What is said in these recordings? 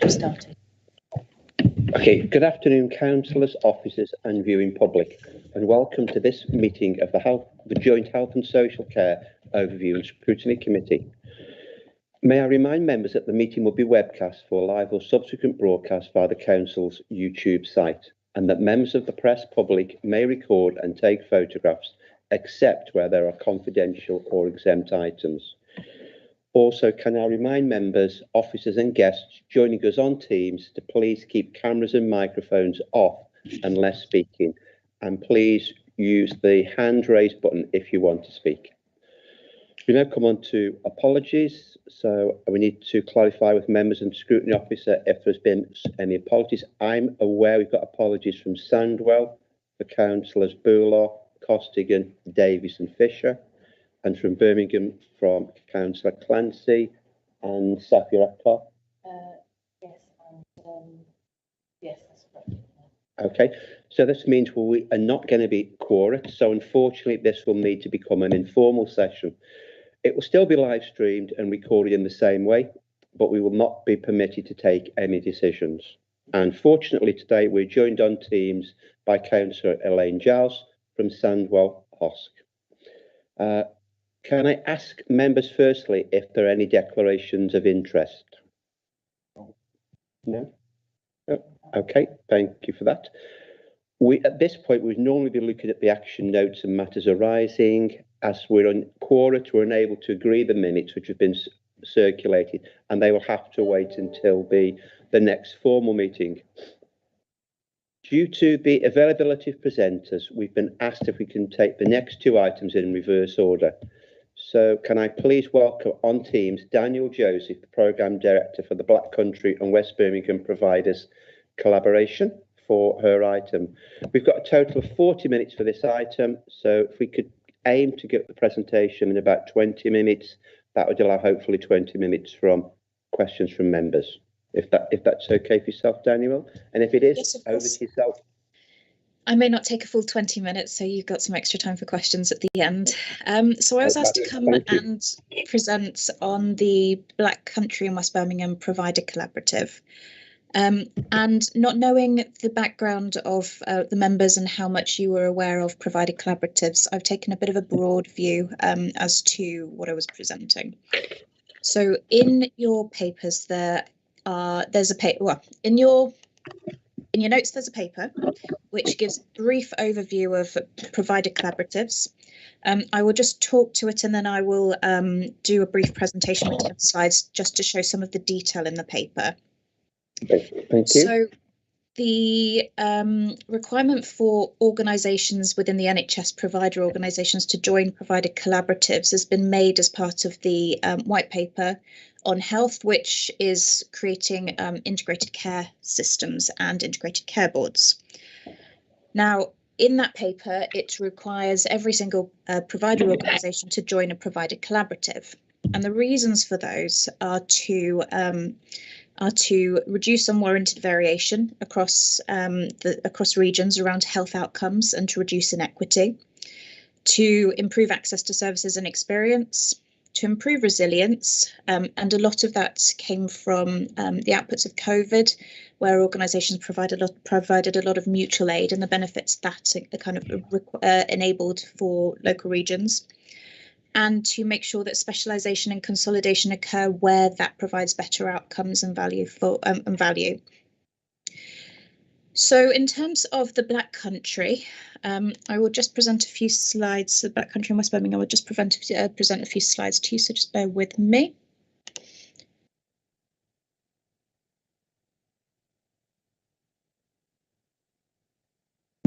Started. Okay, good afternoon, councillors, officers and viewing public, and welcome to this meeting of the Joint Health and Social Care Overview and Scrutiny Committee. May I remind members that the meeting will be webcast for live or subsequent broadcast via the council's YouTube site, and that members of the press public may record and take photographs except where there are confidential or exempt items. Also, can I remind members, officers and guests joining us on Teams to please keep cameras and microphones off unless speaking, and please use the hand raise button if you want to speak. We now come on to apologies. So we need to clarify with members and scrutiny officer if there's been any apologies. I'm aware we've got apologies from Sandwell, for councillors Buller, Costigan, Davies and Fisher, and from Birmingham from Councillor Clancy and Safia Akhtar. Yes, that's correct. Okay, so this means we are not going to be quorate. So unfortunately, this will need to become an informal session. It will still be live streamed and recorded in the same way, but we will not be permitted to take any decisions. And fortunately today we're joined on Teams by Councillor Elaine Giles from Sandwell JHOSC. Can I ask members firstly if there are any declarations of interest? No? Oh, okay, thank you for that. At this point, we'd normally be looking at the action notes and matters arising. As we're on quorate, we're unable to agree the minutes which have been circulated, and they will have to wait until the next formal meeting. Due to the availability of presenters, we've been asked if we can take the next two items in reverse order. So can I please welcome on Teams Daniel Joseph, the Programme Director for the Black Country and West Birmingham Providers Collaboration, for her item. We've got a total of 40 minutes for this item, so if we could aim to get the presentation in about 20 minutes, that would allow hopefully 20 minutes from questions from members. If that's okay for yourself, Daniel, and if it is, yes, over to yourself. I may not take a full 20 minutes, so you've got some extra time for questions at the end. So I was asked to come and present on the Black Country and West Birmingham Provider Collaborative. And not knowing the background of the members and how much you were aware of provider collaboratives, I've taken a bit of a broad view as to what I was presenting. So in your papers, there's a paper. Well, in your notes, there's a paper which gives a brief overview of provider collaboratives. I will just talk to it and then I will do a brief presentation with 10 slides just to show some of the detail in the paper. Thank you. So the requirement for organisations within the NHS provider organisations to join provider collaboratives has been made as part of the white paper on health, which is creating integrated care systems and integrated care boards. Now, in that paper, it requires every single provider organisation to join a provider collaborative. And the reasons for those are to reduce unwarranted variation across regions around health outcomes and to reduce inequity, to improve access to services and experience, to improve resilience, and a lot of that came from the outputs of COVID, where organisations provided a lot of mutual aid and the benefits that kind of enabled for local regions, and to make sure that specialisation and consolidation occur where that provides better outcomes and value value. So in terms of the Black Country, I will just present a few slides. The Black Country in West Birmingham, I will just present a few slides to you, so just bear with me.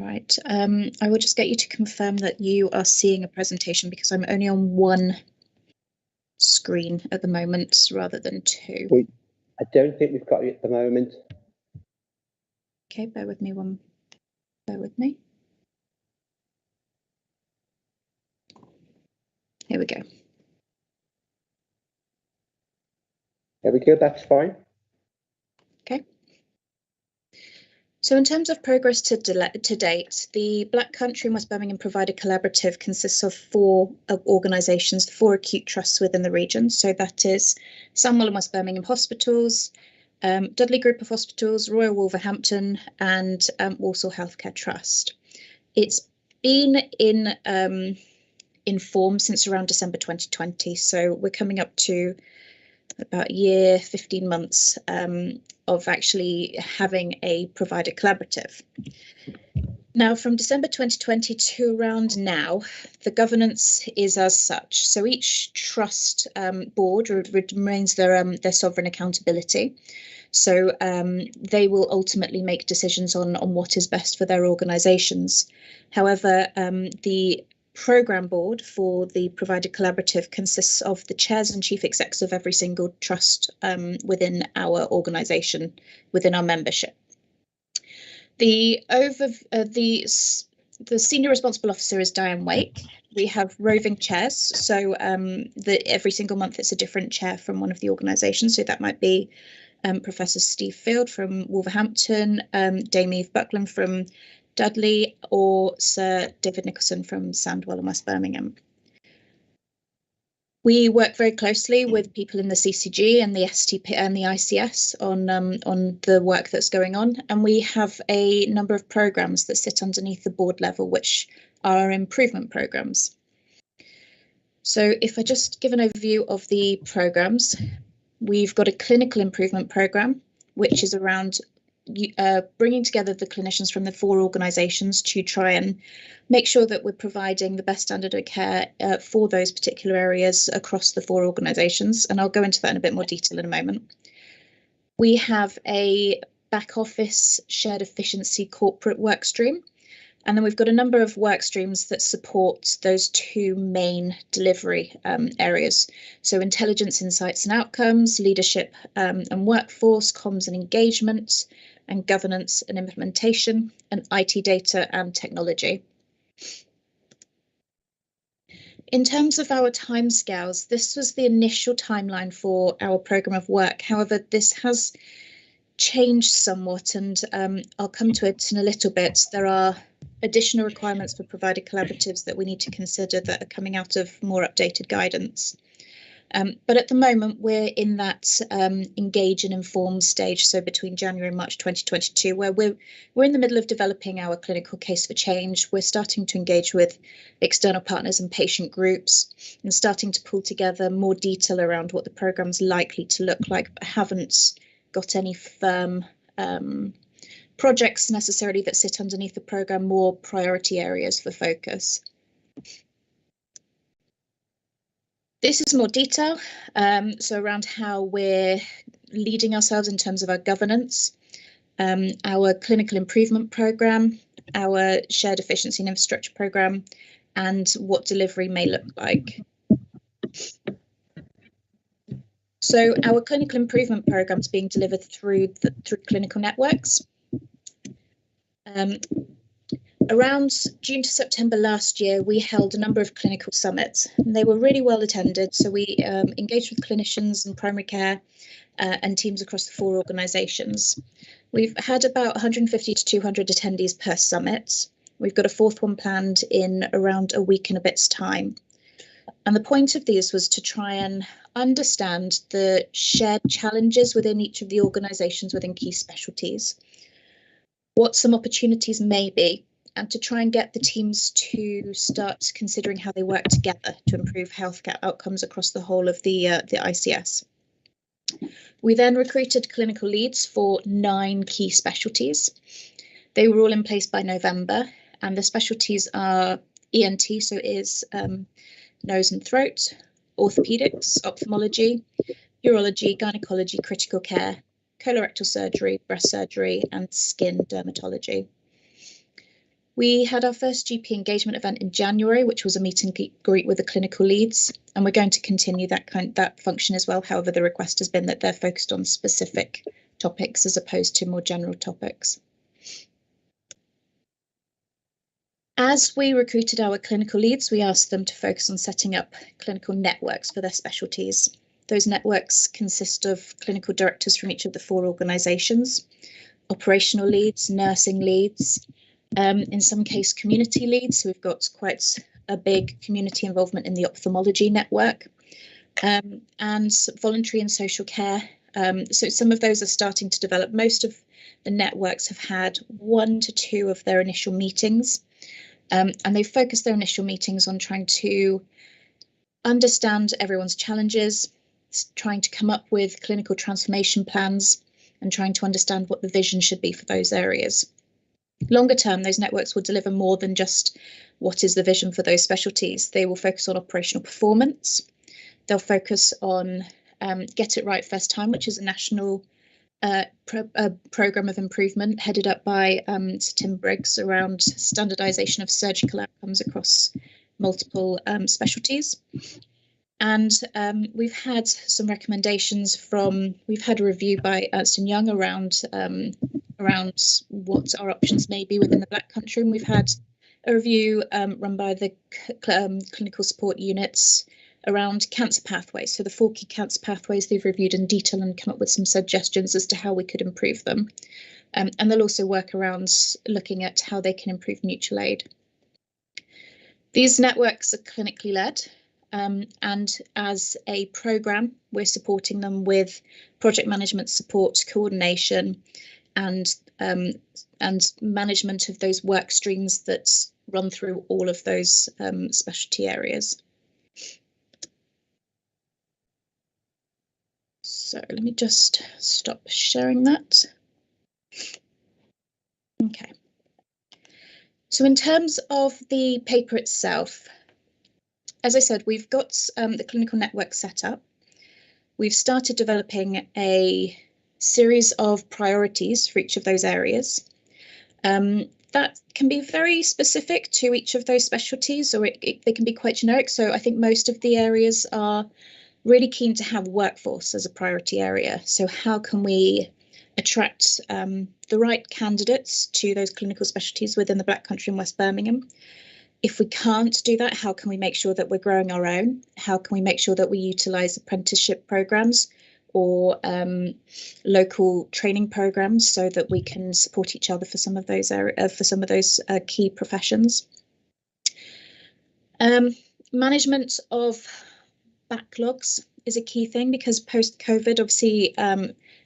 Right, I will just get you to confirm that you are seeing a presentation because I'm only on one screen at the moment rather than two. I don't think we've got it at the moment. Okay, bear with me. Here we go. There we go, that's fine. Okay. So in terms of progress to date, the Black Country and West Birmingham Provider Collaborative consists of 4 organisations, 4 acute trusts within the region. So that is Sandwell and West Birmingham Hospitals, Dudley Group of Hospitals, Royal Wolverhampton and Walsall Healthcare Trust. It's been in form since around December 2020. So we're coming up to about a year, 15 months of actually having a provider collaborative. Now, from December 2020 to around now, the governance is as such. So each trust board remains their sovereign accountability. So they will ultimately make decisions on what is best for their organisations. However, the Programme board for the provider collaborative consists of the chairs and chief execs of every single trust within our organisation, within our membership. The senior responsible officer is Diane Wake. We have roving chairs, so every single month it's a different chair from one of the organisations. So that might be Professor Steve Field from Wolverhampton, Dame Eve Buckland from Dudley, or Sir David Nicholson from Sandwell and West Birmingham. We work very closely with people in the CCG and the STP and the ICS on the work that's going on, and we have a number of programmes that sit underneath the board level, which are our improvement programmes. So if I just give an overview of the programmes, we've got a clinical improvement programme, which is around bringing together the clinicians from the 4 organisations to try and make sure that we're providing the best standard of care for those particular areas across the 4 organisations. And I'll go into that in a bit more detail in a moment. We have a back office shared efficiency corporate work stream. And then we've got a number of work streams that support those 2 main delivery areas. So intelligence, insights and outcomes, leadership and workforce, comms and engagement, and governance and implementation, and IT data and technology. In terms of our timescales, this was the initial timeline for our programme of work. However, this has changed somewhat, and I'll come to it in a little bit. There are additional requirements for provider collaboratives that we need to consider that are coming out of more updated guidance. But at the moment, we're in that engage and inform stage, so between January and March 2022, where we're in the middle of developing our clinical case for change. We're starting to engage with external partners and patient groups and starting to pull together more detail around what the programme's likely to look like, but haven't got any firm projects necessarily that sit underneath the programme, more priority areas for focus. This is more detail, so around how we're leading ourselves in terms of our governance, our clinical improvement programme, our shared efficiency and infrastructure programme, and what delivery may look like. So our clinical improvement programme is being delivered through clinical networks. Around June to September last year, we held a number of clinical summits, and they were really well attended. So we engaged with clinicians and primary care and teams across the 4 organisations. We've had about 150 to 200 attendees per summit. We've got a 4th one planned in around a week and a bit's time. And the point of these was to try and understand the shared challenges within each of the organisations within key specialties, what some opportunities may be, and to try and get the teams to start considering how they work together to improve healthcare outcomes across the whole of the ICS. We then recruited clinical leads for 9 key specialties. They were all in place by November, and the specialties are ENT, so ears, nose and throat, orthopaedics, ophthalmology, urology, gynecology, critical care, colorectal surgery, breast surgery, and skin dermatology. We had our first GP engagement event in January, which was a meet and greet with the clinical leads, and we're going to continue that function as well. However, the request has been that they're focused on specific topics as opposed to more general topics. As we recruited our clinical leads, we asked them to focus on setting up clinical networks for their specialties. Those networks consist of clinical directors from each of the 4 organisations, operational leads, nursing leads, in some case community leads. So we've got quite a big community involvement in the ophthalmology network, and voluntary and social care. So some of those are starting to develop. Most of the networks have had 1 to 2 of their initial meetings, and they focus their initial meetings on trying to understand everyone's challenges, trying to come up with clinical transformation plans, and trying to understand what the vision should be for those areas. Longer term, those networks will deliver more than just what is the vision for those specialties. They will focus on operational performance. They'll focus on Get It Right First Time, which is a national programme of improvement headed up by Sir Tim Briggs around standardisation of surgical outcomes across multiple specialties. And we've had some recommendations we've had a review by Ernst & Young around what our options may be within the Black Country. And we've had a review run by the clinical support units around cancer pathways. So the 4 key cancer pathways they've reviewed in detail and come up with some suggestions as to how we could improve them. And they'll also work around looking at how they can improve mutual aid. These networks are clinically led. And as a programme, we're supporting them with project management support, coordination, and management of those work streams that run through all of those specialty areas. So let me just stop sharing that. Okay. So in terms of the paper itself, as I said, we've got the clinical network set up. We've started developing a series of priorities for each of those areas. That can be very specific to each of those specialties, or they can be quite generic. So I think most of the areas are really keen to have workforce as a priority area. So how can we attract the right candidates to those clinical specialties within the Black Country and West Birmingham? If we can't do that, how can we make sure that we're growing our own? How can we make sure that we utilise apprenticeship programmes or local training programmes so that we can support each other for some of those key professions? Management of backlogs is a key thing, because post-COVID, obviously,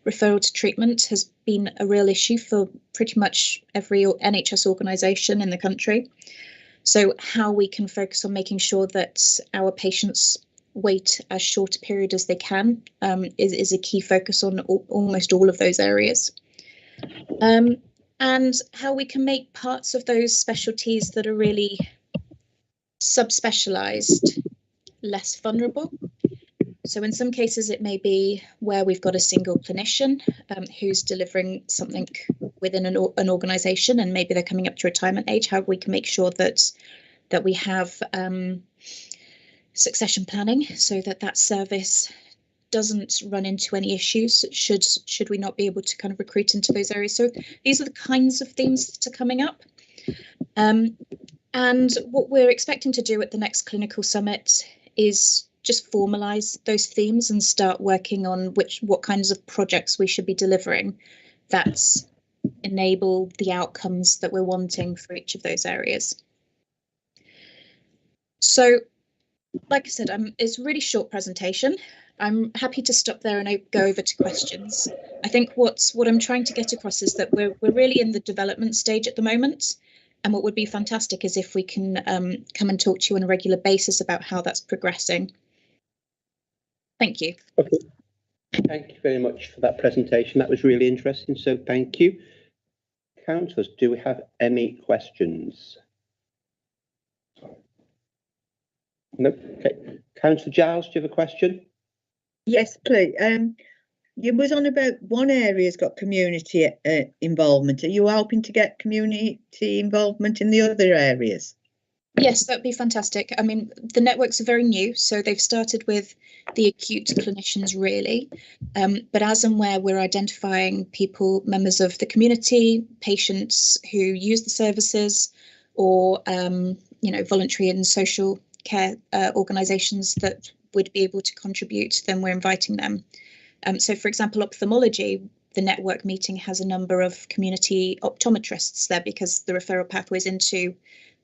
referral to treatment has been a real issue for pretty much every NHS organisation in the country. So how we can focus on making sure that our patients wait as short a period as they can is a key focus on almost all of those areas. And how we can make parts of those specialties that are really subspecialised less vulnerable. So in some cases, it may be where we've got a single clinician who's delivering something within an organisation, and maybe they're coming up to retirement age. How we can make sure that we have succession planning so that service doesn't run into any issues should we not be able to kind of recruit into those areas. So these are the kinds of themes that are coming up. And what we're expecting to do at the next clinical summit is just formalise those themes and start working on what kinds of projects we should be delivering that enable the outcomes that we're wanting for each of those areas. So, like I said, it's a really short presentation. I'm happy to stop there and go over to questions. I think what I'm trying to get across is that we're really in the development stage at the moment. And what would be fantastic is if we can come and talk to you on a regular basis about how that's progressing. Thank you. Okay. Thank you very much for that presentation. That was really interesting. So thank you. Councillors, do we have any questions? No. Okay. Councillor Giles, do you have a question? Yes, please. You was on about one area's got community involvement. Are you hoping to get community involvement in the other areas? Yes, that'd be fantastic. I mean, the networks are very new, so they've started with the acute clinicians, really. But as and where we're identifying people, members of the community, patients who use the services, or voluntary and social care organisations that would be able to contribute, then we're inviting them. So, for example, ophthalmology, the network meeting has a number of community optometrists there, because the referral pathways into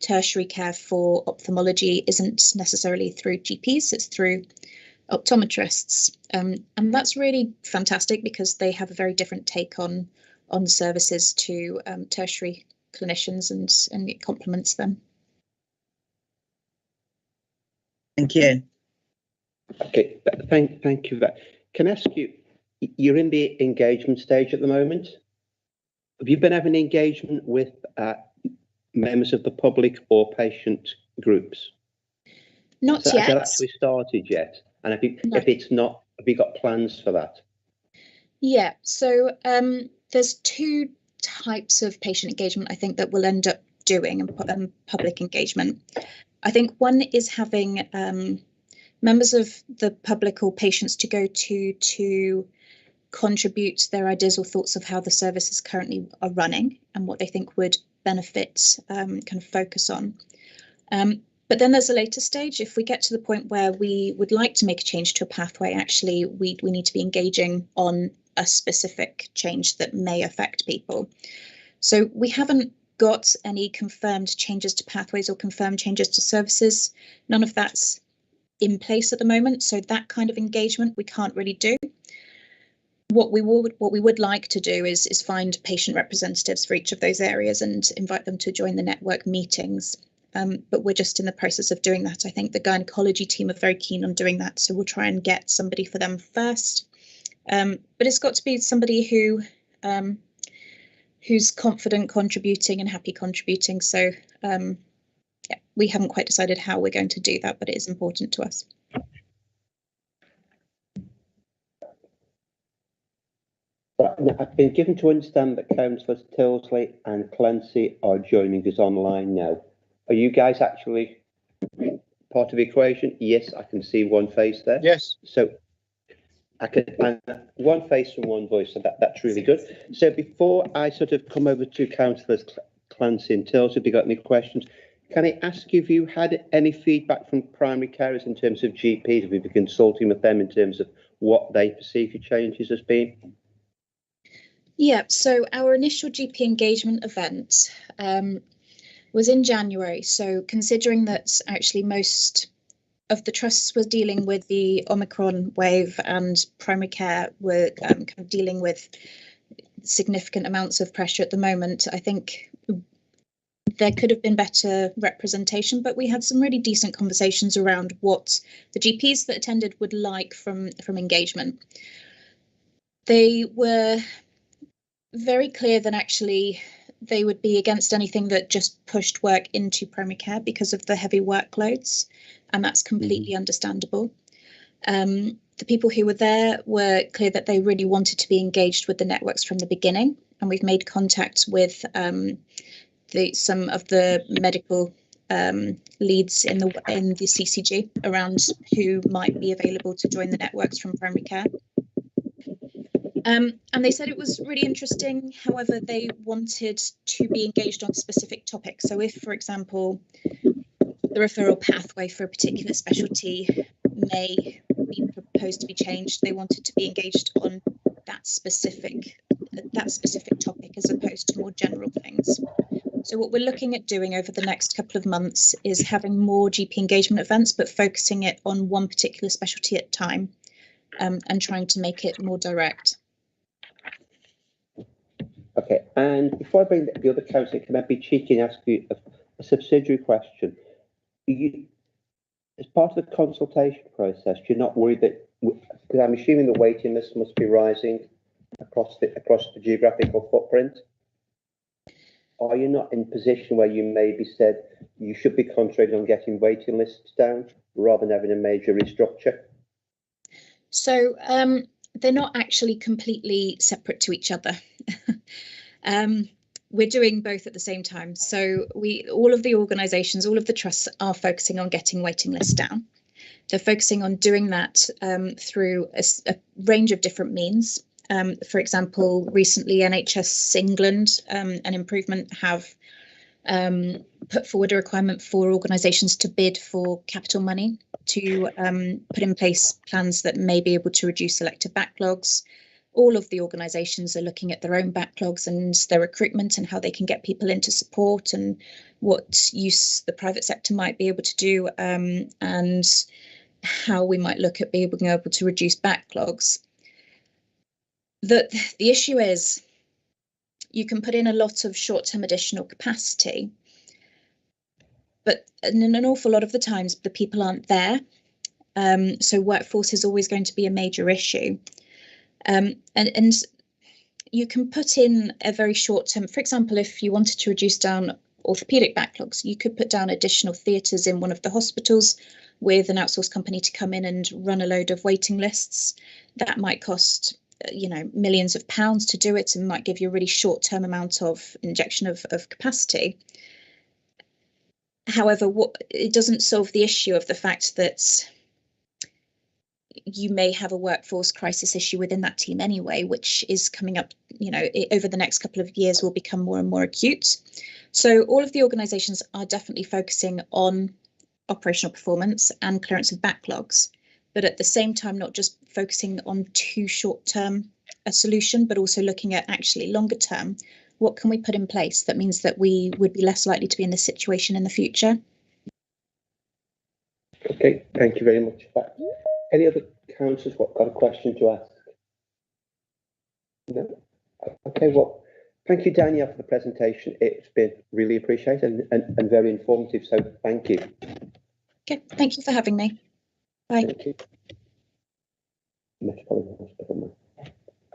tertiary care for ophthalmology isn't necessarily through GPs, it's through optometrists. And that's really fantastic because they have a very different take on services to tertiary clinicians, and it complements them. Thank you. Okay, thank you for that. Can I ask you, you're in the engagement stage at the moment. Have you been having engagement with members of the public or patient groups? Not Has yet. that actually started yet? And if it's not, have you got plans for that? Yeah, so there's two types of patient engagement I think that we'll end up doing, and public engagement. I think one is having members of the public or patients to go to contribute their ideas or thoughts of how the services currently are running and what they think would benefit kind of focus on. But then there's a later stage. If we get to the point where we would like to make a change to a pathway, actually we need to be engaging on a specific change that may affect people. So we haven't got any confirmed changes to pathways or confirmed changes to services. None of that's in place at the moment. So that kind of engagement we can't really do. What we would like to do is find patient representatives for each of those areas and invite them to join the network meetings. But we're just in the process of doing that. I think the gynecology team are very keen on doing that, so we'll try and get somebody for them first. But it's got to be somebody who's confident contributing and happy contributing. So yeah, we haven't quite decided how we're going to do that, but it is important to us. I've been given to understand that Councillors Tilsley and Clancy are joining us online now. Are you guys actually part of the equation? Yes, I can see one face there. Yes. So I can one face and one voice, so that's really good. So before I sort of come over to Councillors Clancy and Tilsley, have you got any questions? Can I ask you if you had any feedback from primary carers in terms of GPs? Have you been consulting with them in terms of what they perceive your changes as being? Yeah, so our initial GP engagement event was in January. So considering that actually most of the trusts were dealing with the Omicron wave and primary care were kind of dealing with significant amounts of pressure at the moment, I think there could have been better representation, but we had some really decent conversations around what the GPs that attended would like from engagement. They were very clear that actually they would be against anything that just pushed work into primary care because of the heavy workloads, and that's completely understandable. The people who were there were clear that they really wanted to be engaged with the networks from the beginning, and we've made contact with some of the medical leads in the CCG around who might be available to join the networks from primary care. And they said it was really interesting. However, they wanted to be engaged on specific topics. So if, for example, the referral pathway for a particular specialty may be proposed to be changed, they wanted to be engaged on that specific topic as opposed to more general things. So what we're looking at doing over the next couple of months is having more GP engagement events, but focusing it on one particular specialty at a time, and trying to make it more direct. Okay, and before I bring the other councillor, can I be cheeky and ask you a subsidiary question? As part of the consultation process, you're not worried that, because I'm assuming the waiting list must be rising across the geographical footprint. Are you not in a position where you maybe said you should be concentrating on getting waiting lists down rather than having a major restructure? So they're not actually completely separate to each other. We're doing both at the same time. So all of the organisations, all of the trusts are focusing on getting waiting lists down. They're focusing on doing that through a range of different means. For example, recently NHS England and Improvement have put forward a requirement for organisations to bid for capital money to put in place plans that may be able to reduce selective backlogs. all of the organisations are looking at their own backlogs and their recruitment and how they can get people into support and what use the private sector might be able to do, and how we might look at being able to reduce backlogs. The issue is you can put in a lot of short-term additional capacity, but in an awful lot of the times the people aren't there. So workforce is always going to be a major issue. And you can put in a very short term, for example, if you wanted to reduce down orthopaedic backlogs, you could put down additional theatres in one of the hospitals with an outsourced company to come in and run a load of waiting lists. That might cost, millions of pounds to do it and might give you a really short term amount of injection of capacity. However, it doesn't solve the issue of the fact that you may have a workforce crisis issue within that team anyway, which is coming up, over the next couple of years will become more and more acute. So all of the organisations are definitely focusing on operational performance and clearance of backlogs, but at the same time, not just focusing on too short term a solution, but also looking at actually longer term. What can we put in place that means that we would be less likely to be in this situation in the future? Okay, thank you very much for that. Any other councillors got a question to ask? No? Okay, well, thank you, Danielle, for the presentation. It's been really appreciated and very informative, so thank you. Okay, thank you for having me. Bye. Thank you.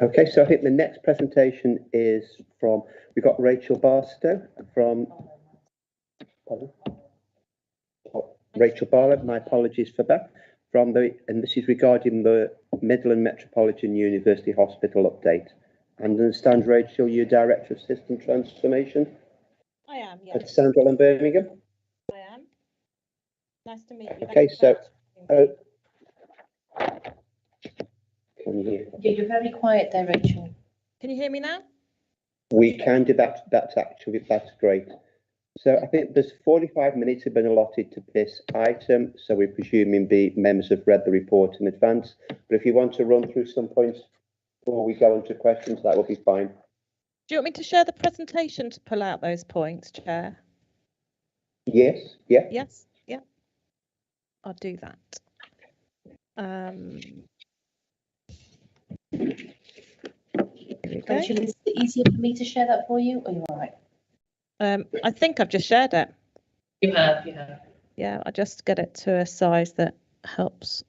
Okay, so I think the next presentation is from, we've got Rachel Barstow from, Rachel Barlow, my apologies for that, and this is regarding the Midland Metropolitan University Hospital update. And understand, Rachel, you're Director of System Transformation? I am, yes. At Sandwell and Birmingham? I am. Nice to meet you. Okay, so can you? Yeah, you're very quiet there, Rachel. Can you hear me now? We can do that. That's great. So I think there's 45 minutes have been allotted to this item. So we're presuming the members have read the report in advance. But if you want to run through some points before we go into questions, that will be fine. Do you want me to share the presentation to pull out those points, Chair? Yes. Yeah. Yes. Yeah. I'll do that. Rachel, is it easier for me to share that for you, or are you all right? I think I've just shared it. You have. Yeah, I'll just get it to a size that helps.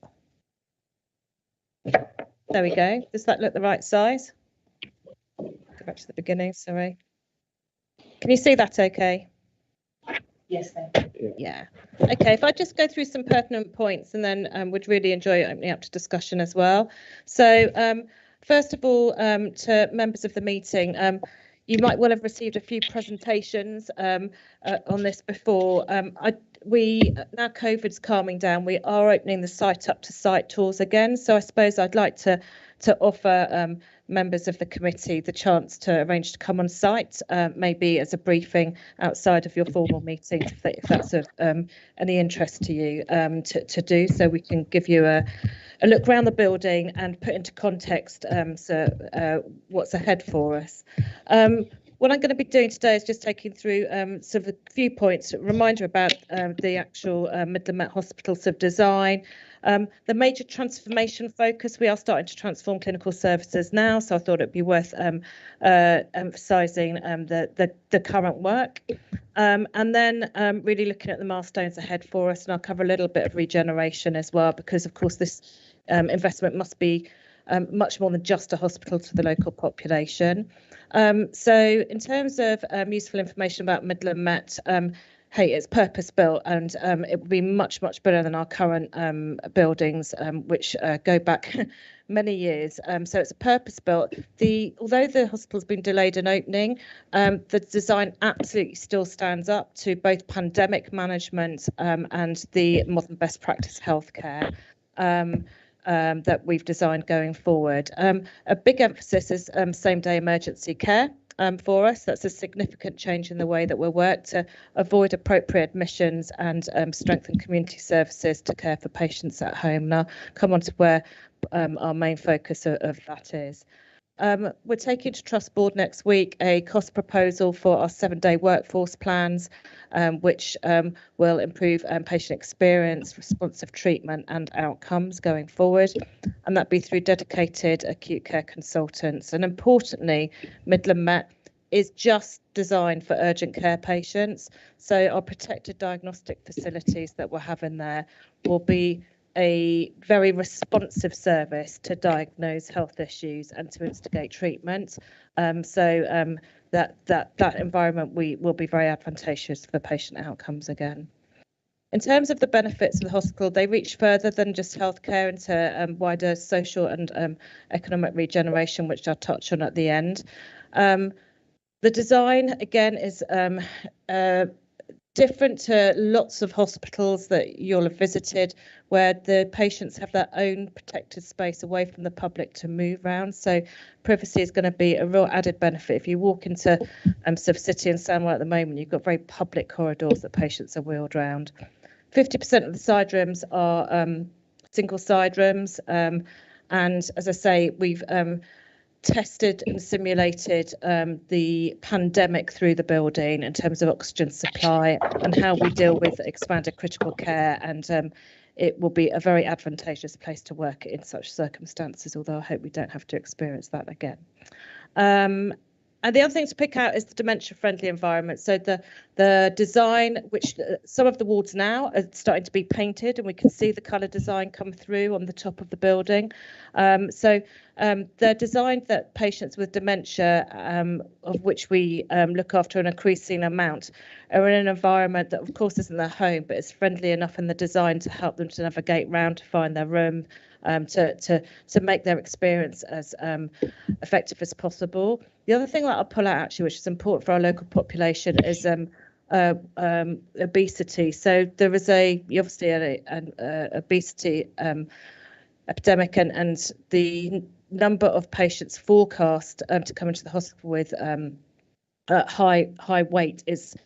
There we go. Does that look the right size? Go back to the beginning, sorry. Can you see that okay? Yes, thank you. Yeah. Okay, if I just go through some pertinent points and then would really enjoy opening up to discussion as well. So first of all, to members of the meeting, you might well have received a few presentations on this before. Now COVID's calming down, we are opening the site up to site tours again. So I suppose I'd like to offer members of the committee the chance to arrange to come on site, maybe as a briefing outside of your formal meetings, if that's of any interest to you, to do, so we can give you a look around the building and put into context what's ahead for us. What I'm going to be doing today is just taking through sort of a few points, a reminder about the actual Midland Met Hospital sort of design, the major transformation focus. We are starting to transform clinical services now, so I thought it'd be worth emphasising the current work, and then really looking at the milestones ahead for us. And I'll cover a little bit of regeneration as well, because of course this investment must be much more than just a hospital to the local population. So in terms of useful information about Midland Met, hey, it's purpose built, and it will be much better than our current buildings, which go back many years. So it's a purpose built. Although the hospital's been delayed in opening, the design absolutely still stands up to both pandemic management and the modern best practice healthcare that we've designed going forward. A big emphasis is same-day emergency care for us. That's a significant change in the way that we'll work to avoid appropriate admissions and strengthen community services to care for patients at home. And I'll come on to where our main focus of that is. we're taking to Trust Board next week a cost proposal for our 7-day workforce plans, which will improve patient experience, responsive treatment and outcomes going forward, and that be through dedicated acute care consultants. And importantly, Midland Met is just designed for urgent care patients, so our protected diagnostic facilities that we're having there will be a very responsive service to diagnose health issues and to instigate treatment. That environment will be very advantageous for patient outcomes again. In terms of the benefits of the hospital, they reach further than just healthcare into wider social and economic regeneration, which I'll touch on at the end. The design, again, is different to lots of hospitals that you'll have visited, where the patients have their own protected space away from the public to move around. So privacy is going to be a real added benefit. If you walk into Surf City and Sandwell at the moment, you've got very public corridors that patients are wheeled around. 50% of the side rooms are single side rooms. And as I say, we've tested and simulated the pandemic through the building in terms of oxygen supply and how we deal with expanded critical care, and it will be a very advantageous place to work in such circumstances, although I hope we don't have to experience that again. And the other thing to pick out is the dementia-friendly environment. So the design, which some of the wards now are starting to be painted, and we can see the colour design come through on the top of the building. They're designed that patients with dementia, of which we look after an increasing amount, are in an environment that, of course, isn't their home, but is friendly enough in the design to help them to navigate round, to find their room, to make their experience as effective as possible. The other thing that I'll pull out, actually, which is important for our local population, is obesity. So there is obviously an obesity epidemic, and the number of patients forecast to come into the hospital with high weight is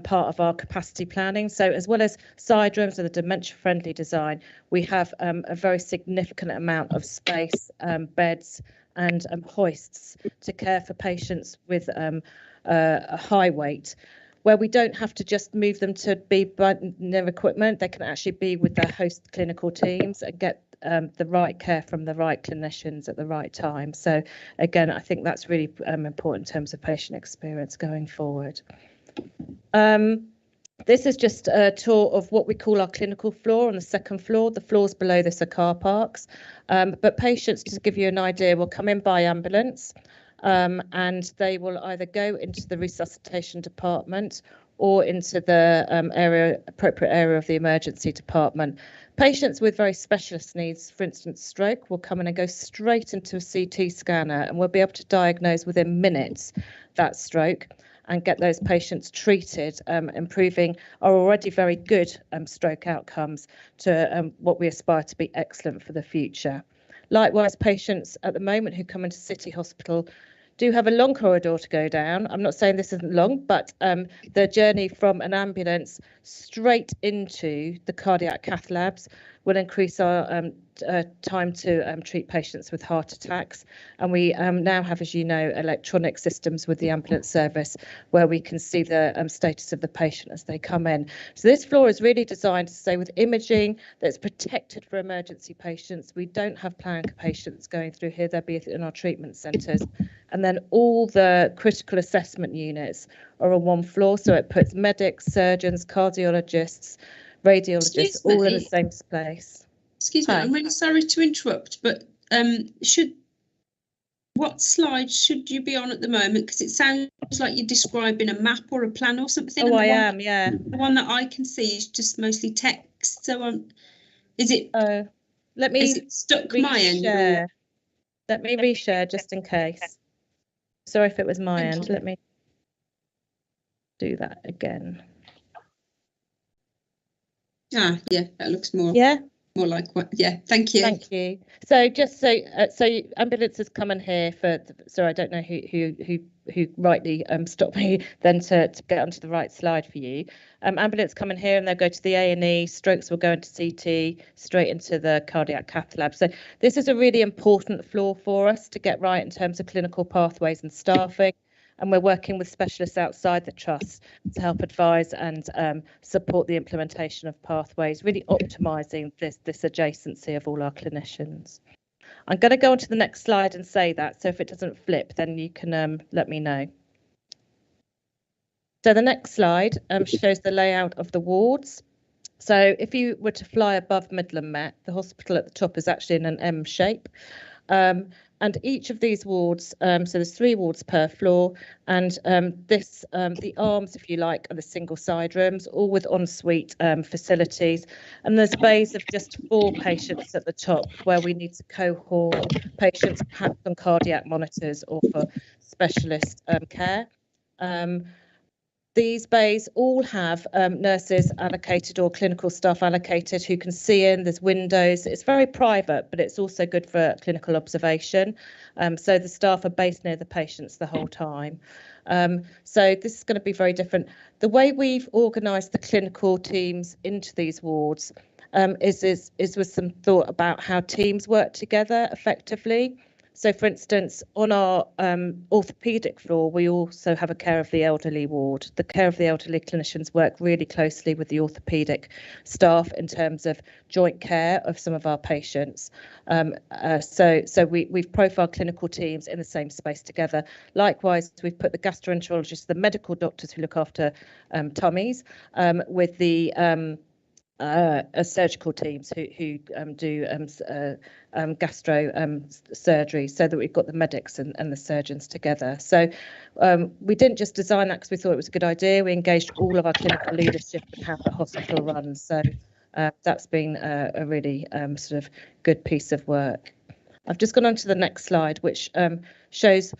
part of our capacity planning. So as well as side rooms and the dementia-friendly design, we have a very significant amount of space, beds and hoists to care for patients with a high weight, where we don't have to just move them to be by their equipment. They can actually be with their host clinical teams and get the right care from the right clinicians at the right time. So again, I think that's really important in terms of patient experience going forward. This is just a tour of what we call our clinical floor on the second floor. The floors below this are car parks, but patients, to give you an idea, will come in by ambulance, and they will either go into the resuscitation department or into the appropriate area of the emergency department. Patients with very specialist needs, for instance stroke, will come in and go straight into a CT scanner, and we'll be able to diagnose within minutes that stroke and get those patients treated, improving our already very good stroke outcomes to what we aspire to be excellent for the future. Likewise, patients at the moment who come into City Hospital do have a long corridor to go down. I'm not saying this isn't long, but the journey from an ambulance straight into the cardiac cath labs will increase our time to treat patients with heart attacks. And we now have, as you know, electronic systems with the ambulance service where we can see the status of the patient as they come in. So this floor is really designed to stay with imaging that's protected for emergency patients. We don't have plan patients going through here. They'll be in our treatment centres. And then all the critical assessment units are on one floor. So it puts medics, surgeons, cardiologists, radiologists all in the same place. Excuse me, I'm really sorry to interrupt, but what slide should you be on at the moment? Because it sounds like you're describing a map or a plan or something. Oh, I am, yeah. The one that I can see is just mostly text. So is it? Let me is it stuck my end? Or? Let me reshare just in case. Sorry if it was my end. Let me do that again. Ah, yeah, that looks more. Yeah. more like what? Yeah, thank you. Thank you. So just so ambulances come in here for. So I don't know who rightly stopped me then to get onto the right slide for you. Ambulance come in here and they'll go to the A&E. Strokes will go into CT, straight into the cardiac cath lab. So this is a really important floor for us to get right in terms of clinical pathways and staffing. And we're working with specialists outside the trust to help advise and support the implementation of pathways, really optimising this adjacency of all our clinicians. I'm going to go on to the next slide and say that, so if it doesn't flip, then you can let me know. So the next slide shows the layout of the wards. So if you were to fly above Midland Met, the hospital at the top is actually in an M shape. And each of these wards, so there's 3 wards per floor, and the arms, if you like, are the single side rooms, all with ensuite facilities. And there's bays of just 4 patients at the top where we need to cohort patients perhaps on cardiac monitors or for specialist care. These bays all have nurses allocated or clinical staff allocated who can see in. There's windows. It's very private, but it's also good for clinical observation. So the staff are based near the patients the whole time. So this is going to be very different. The way we've organised the clinical teams into these wards is with some thought about how teams work together effectively. So, for instance, on our orthopaedic floor, we also have a care of the elderly ward. The care of the elderly clinicians work really closely with the orthopaedic staff in terms of joint care of some of our patients. So we've profiled clinical teams in the same space together. Likewise, we've put the gastroenterologists, the medical doctors who look after tummies, with the surgical teams who do gastro surgery, so that we've got the medics and the surgeons together. So we didn't just design that because we thought it was a good idea. We engaged all of our clinical leadership in how the hospital runs. So that's been a really sort of good piece of work. I've just gone on to the next slide, which shows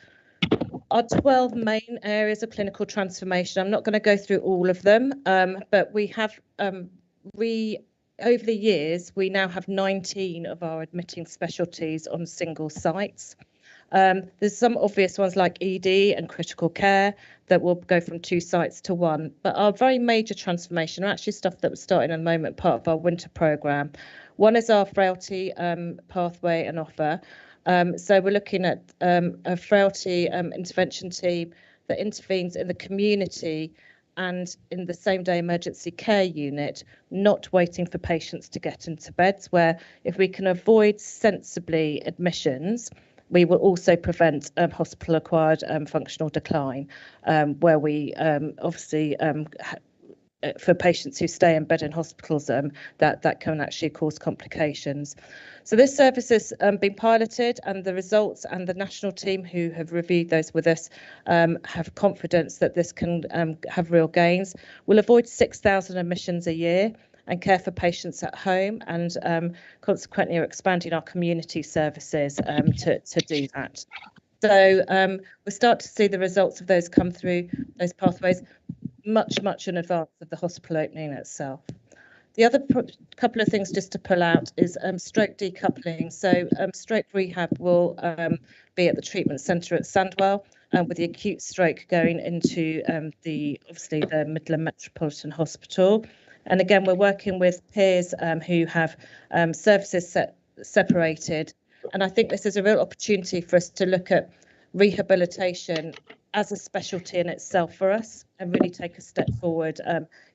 our 12 main areas of clinical transformation. I'm not going to go through all of them, but we have over the years, we now have 19 of our admitting specialties on single sites. There's some obvious ones like ED and critical care that will go from 2 sites to 1. But our very major transformation are actually stuff that was starting at the moment, part of our winter programme. One is our frailty pathway and offer. So we're looking at a frailty intervention team that intervenes in the community and in the same day emergency care unit, not waiting for patients to get into beds, where if we can avoid sensibly admissions, we will also prevent hospital acquired functional decline, where we obviously for patients who stay in bed in hospitals, that can actually cause complications. So this service has been piloted, and the results and the national team who have reviewed those with us have confidence that this can have real gains. We'll avoid 6,000 admissions a year and care for patients at home, and consequently are expanding our community services to do that. So we'll start to see the results of those come through, those pathways, much in advance of the hospital opening itself. The other couple of things just to pull out is stroke decoupling. So stroke rehab will be at the treatment centre at Sandwell, with the acute stroke going into obviously the Midland Metropolitan Hospital. And again, we're working with peers who have services separated. And I think this is a real opportunity for us to look at rehabilitation as a specialty in itself for us and really take a step forward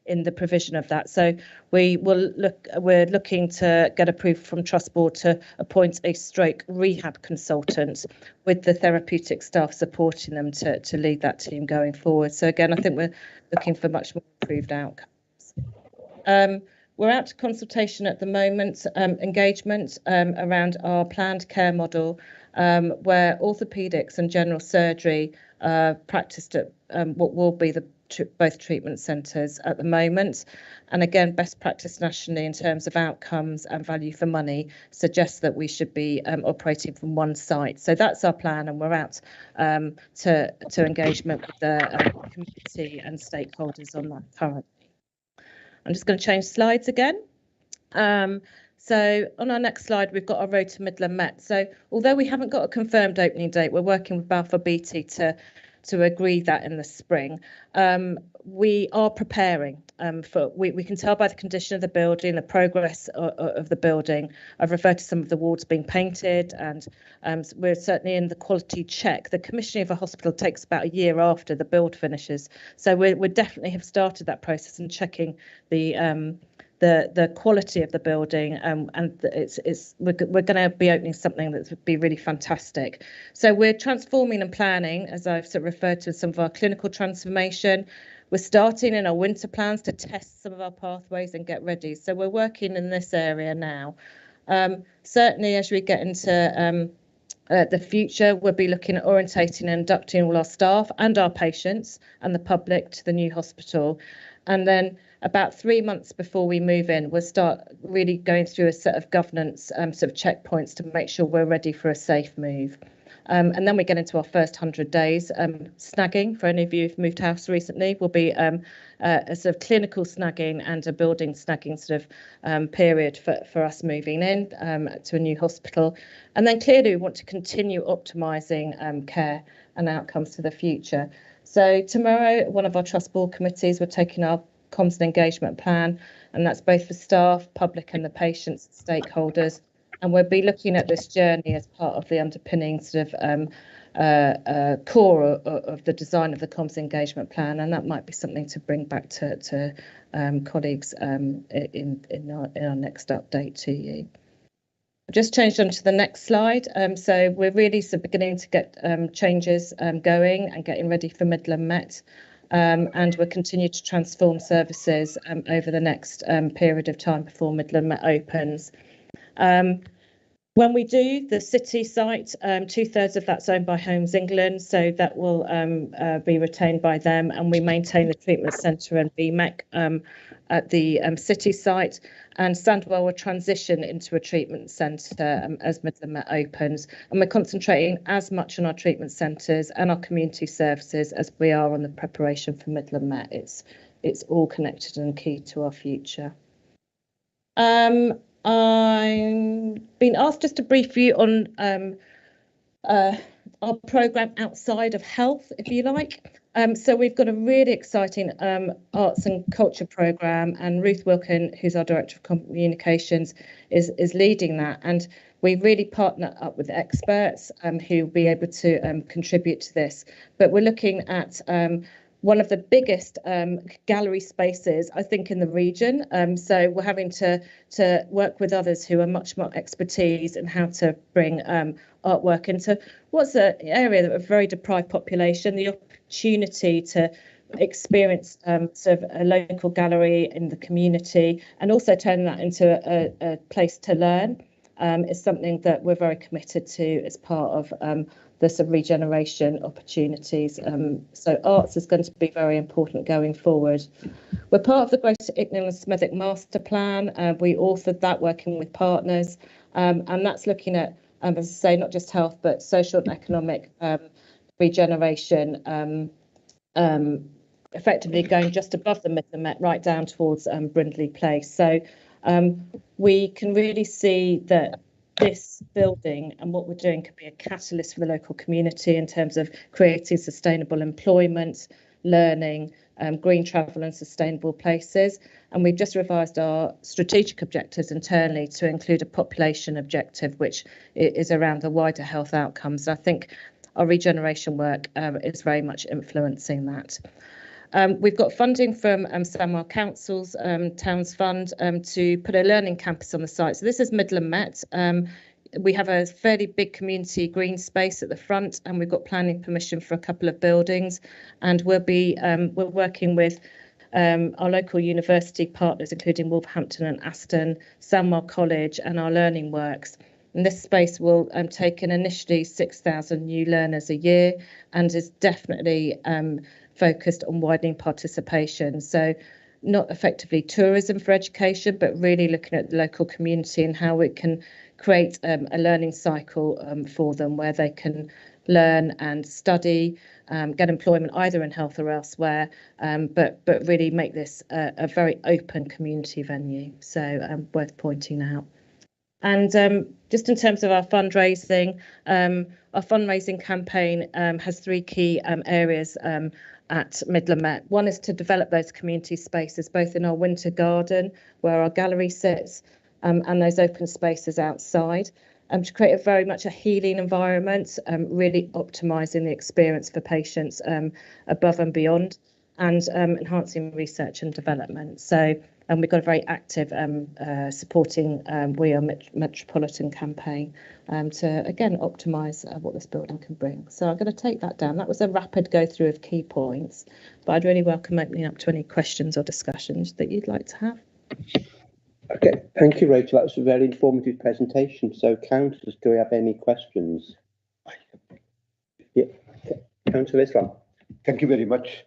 in the provision of that. So we're looking to get approval from Trust Board to appoint a stroke rehab consultant with the therapeutic staff supporting them to lead that team going forward. So again, I think we're looking for much more improved outcomes. We're out to consultation at the moment, engagement around our planned care model, where orthopaedics and general surgery practiced at what will be both treatment centres at the moment. And again, best practice nationally in terms of outcomes and value for money suggests that we should be operating from 1 site. So that's our plan, and we're out to engagement with the community and stakeholders on that currently. I'm just going to change slides again. So on our next slide, we've got our road to Midland Met. So although we haven't got a confirmed opening date, we're working with Balfour Beatty to agree that in the spring. We are preparing we can tell by the condition of the building, the progress of the building. I've referred to some of the wards being painted, and we're certainly in the quality check. The commissioning of a hospital takes about a year after the build finishes, so we definitely have started that process and checking the quality of the building, and we're going to be opening something that would be really fantastic. So we're transforming and planning, as I've sort of referred to, some of our clinical transformation. We're starting in our winter plans to test some of our pathways and get ready. So we're working in this area now. Certainly, as we get into the future, we'll be looking at orientating and inducting all our staff and our patients and the public to the new hospital. And then about 3 months before we move in, we'll start really going through a set of governance sort of checkpoints to make sure we're ready for a safe move. And then we get into our first 100 days. Snagging, for any of you who've moved house recently, will be a sort of clinical snagging and a building snagging sort of period for us moving in to a new hospital. And then clearly we want to continue optimising care and outcomes for the future. So tomorrow, one of our trust board committees, we're taking our comms and engagement plan, and that's both for staff, public and the patients, stakeholders. And we'll be looking at this journey as part of the underpinning sort of core of the design of the comms engagement plan, and that might be something to bring back to colleagues in our next update to you. I've just changed on to the next slide. So we're really beginning to get changes going and getting ready for Midland Met. And we'll continue to transform services over the next period of time before Midland Met opens. When we do the city site, 2/3 of that's owned by Homes England, so that will be retained by them, and we maintain the treatment centre and BMEC at the city site, and Sandwell will transition into a treatment centre as Midland Met opens, and we're concentrating as much on our treatment centres and our community services as we are on the preparation for Midland Met. It's all connected and key to our future. I've been asked just to brief you on our programme outside of health, if you like. So we've got a really exciting arts and culture programme, and Ruth Wilkin, who's our Director of Communications, is leading that. And we really partner up with experts who will be able to contribute to this. But we're looking at one of the biggest gallery spaces, I think, in the region. So we're having to work with others who are much more expertise in how to bring artwork into what's an area that a very deprived population, the opportunity to experience sort of a local gallery in the community, and also turn that into a place to learn is something that we're very committed to as part of the sort of regeneration opportunities. So arts is going to be very important going forward. We're part of the Greater Icknield and Smethwick Master Plan. We authored that working with partners, and that's looking at, as I say, not just health, but social and economic regeneration, effectively going just above the Midland Met, right down towards Brindley Place. So we can really see that this building and what we're doing could be a catalyst for the local community in terms of creating sustainable employment, learning, green travel and sustainable places. And we've just revised our strategic objectives internally to include a population objective, which is around the wider health outcomes. I think our regeneration work is very much influencing that. We've got funding from Sandwell Council's Towns Fund to put a learning campus on the site. So this is Midland Met. We have a fairly big community green space at the front, and we've got planning permission for a couple of buildings. And we'll be we're working with our local university partners, including Wolverhampton and Aston, Sandwell College, and our learning works. And this space will take in initially 6,000 new learners a year, and is definitely focused on widening participation. So not effectively tourism for education, but really looking at the local community and how we can create a learning cycle for them where they can learn and study, get employment either in health or elsewhere, but really make this a very open community venue. So worth pointing out. And just in terms of our fundraising campaign has three key areas at Midland Met. One is to develop those community spaces, both in our winter garden, where our gallery sits, and those open spaces outside, to create very much a healing environment, really optimising the experience for patients above and beyond, and enhancing research and development. So we've got a very active supporting We Are Metropolitan campaign to, again, optimise what this building can bring. So I'm going to take that down. That was a rapid go through of key points, but I'd really welcome opening up to any questions or discussions that you'd like to have. Okay, thank you, Rachel. That was a very informative presentation. So, councillors, do we have any questions? Yeah, Councillor Islam. Thank you very much.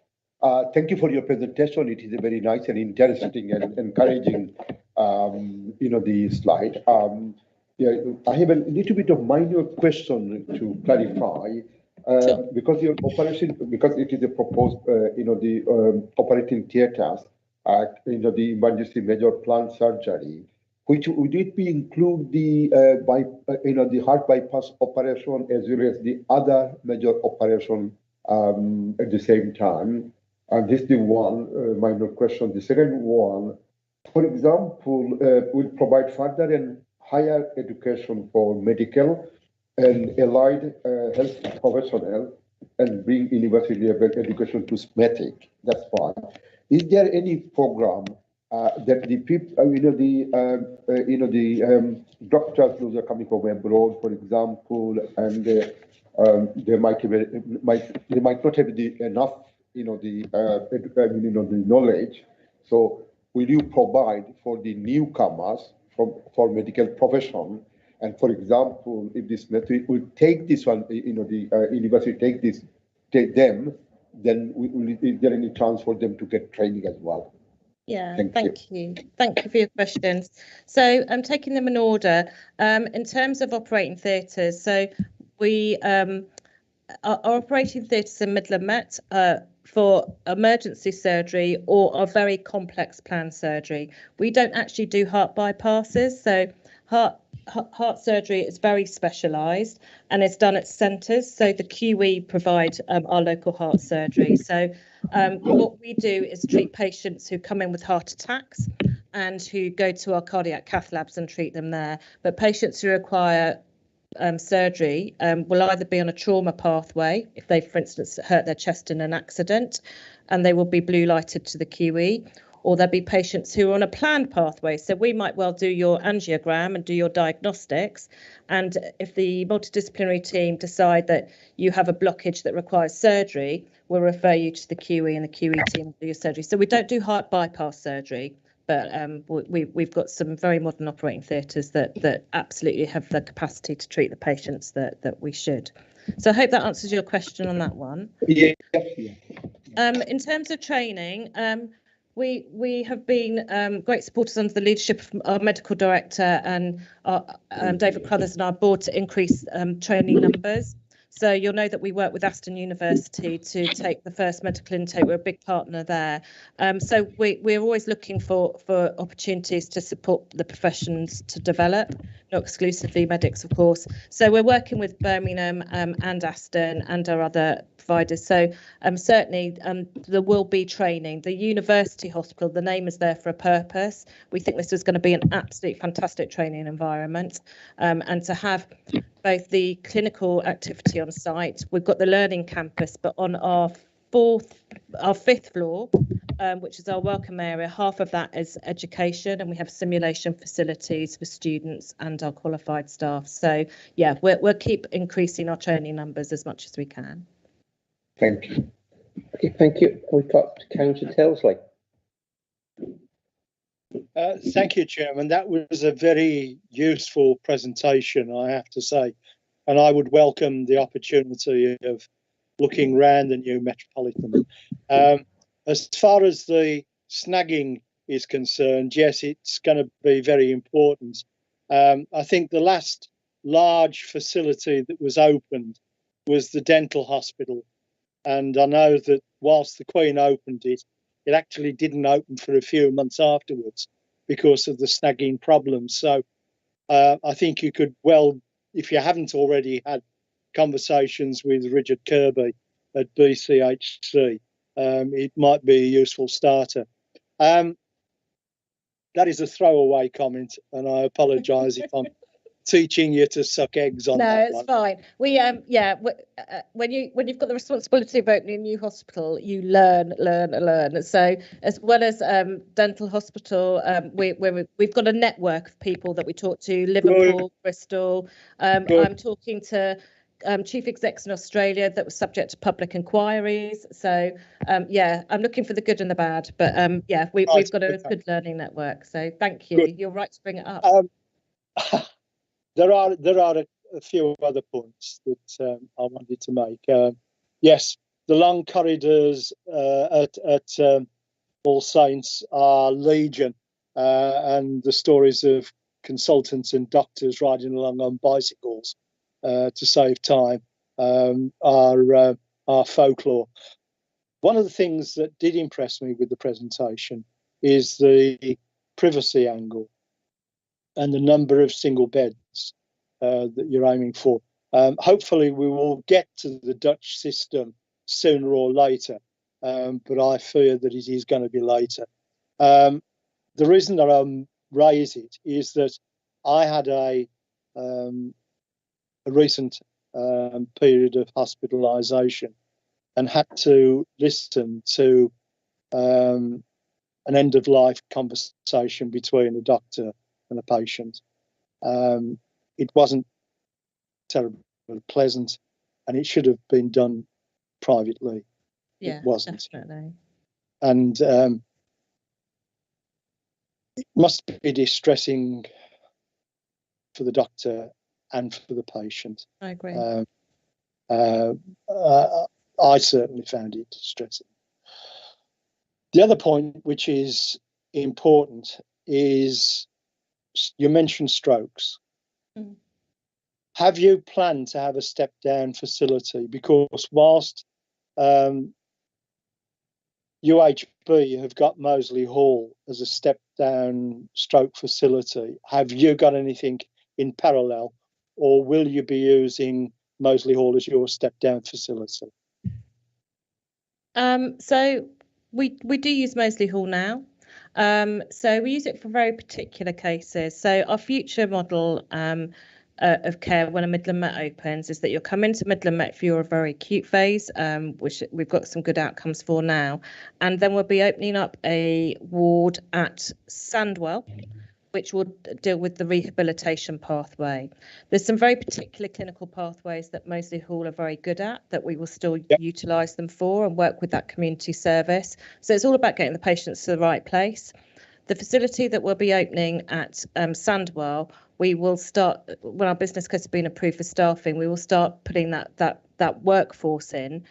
Thank you for your presentation. It is a very nice and interesting and encouraging, the slide. Yeah, I have a little bit of minor question to clarify. Sure. Because your operation, because it is a proposed, the operating theatres, the emergency major plan surgery, which would it be include the the heart bypass operation as well as the other major operation at the same time? And this is the one minor question. The second one, for example, will provide further and higher education for medical and allied health professional and bring university level education to SMETIC. That's fine. Is there any program that the people, doctors those are coming from abroad, for example, and they might not have enough, the knowledge. So, will you provide for the newcomers for medical profession? And for example, if this method will take this one, the university take them, then is there any chance for them to get training as well? Yeah, thank you. Thank you for your questions. So I'm taking them in order. In terms of operating theatres, so we our operating theatres in Midland Met for emergency surgery or a very complex planned surgery. We don't actually do heart bypasses, so heart surgery is very specialised and it's done at centres. So the QE provide our local heart surgery. So what we do is treat patients who come in with heart attacks and who go to our cardiac cath labs and treat them there. But patients who require surgery will either be on a trauma pathway if they, for instance, hurt their chest in an accident, and they will be blue lighted to the QE, or there'll be patients who are on a planned pathway. So we might well do your angiogram and do your diagnostics. And if the multidisciplinary team decide that you have a blockage that requires surgery, we'll refer you to the QE and the QE team will do your surgery. So we don't do heart bypass surgery, but we've got some very modern operating theatres that absolutely have the capacity to treat the patients that we should. So I hope that answers your question on that one. Yeah. In terms of training, we have been great supporters under the leadership of our medical director and David Crothers and our board to increase training numbers. So you'll know that we work with Aston University to take the first medical intake. We're a big partner there. So we're always looking for opportunities to support the professions to develop, not exclusively medics, of course. So we're working with Birmingham and Aston and our other providers. So certainly there will be training. The university hospital, the name is there for a purpose. We think this is going to be an absolutely fantastic training environment, and to have both the clinical activity on site. We've got the learning campus, but on our fifth floor, which is our welcome area, half of that is education, and we have simulation facilities for students and our qualified staff. So yeah, we'll keep increasing our training numbers as much as we can. Thank you. Okay, thank you. We've got Councillor Tilsley. Thank you, Chairman. That was a very useful presentation, I have to say, and I would welcome the opportunity of looking round the new Metropolitan. As far as the snagging is concerned, yes, it's going to be very important. I think the last large facility that was opened was the dental hospital, and I know that whilst the Queen opened it, it actually didn't open for a few months afterwards because of the snagging problems. So I think you could if you haven't already had conversations with Richard Kirby at BCHC, it might be a useful starter. That is a throwaway comment, and I apologise if I'm teaching you to suck eggs on that. No, it's fine. We when you've got the responsibility of opening a new hospital, you learn. So as well as dental hospital, we've got a network of people that we talk to: Liverpool, Bristol. I'm talking to chief execs in Australia that was subject to public inquiries. So yeah, I'm looking for the good and the bad, but yeah, we've got a good learning network. So thank you. Good. You're right to bring it up. There are a few other points that I wanted to make. Yes, the long corridors at All Saints are legion, and the stories of consultants and doctors riding along on bicycles to save time are folklore. One of the things that did impress me with the presentation is the privacy angle and the number of single beds that you're aiming for. Hopefully we will get to the Dutch system sooner or later, but I fear that it is going to be later. The reason that I raise it is that I had a recent period of hospitalisation and had to listen to an end-of-life conversation between a doctor and a patient. It wasn't terribly pleasant, and it should have been done privately. Yeah, it wasn't. Definitely. And must be distressing for the doctor and for the patient. I agree. I certainly found it distressing. The other point, which is important, is you mentioned strokes. Mm. Have you planned to have a step-down facility? Because whilst UHB have got Moseley Hall as a step-down stroke facility, have you got anything in parallel, or will you be using Moseley Hall as your step-down facility? So we do use Moseley Hall now. So we use it for very particular cases. So our future model of care when a Midland Met opens is that you'll come into Midland Met for your very acute phase, which we've got some good outcomes for now. And then we'll be opening up a ward at Sandwell, which will deal with the rehabilitation pathway. There's some very particular clinical pathways that Moseley Hall are very good at that we will still utilise them for and work with that community service. So it's all about getting the patients to the right place. The facility that we'll be opening at Sandwell, we will start, when our business case has been approved for staffing, we will start putting that workforce in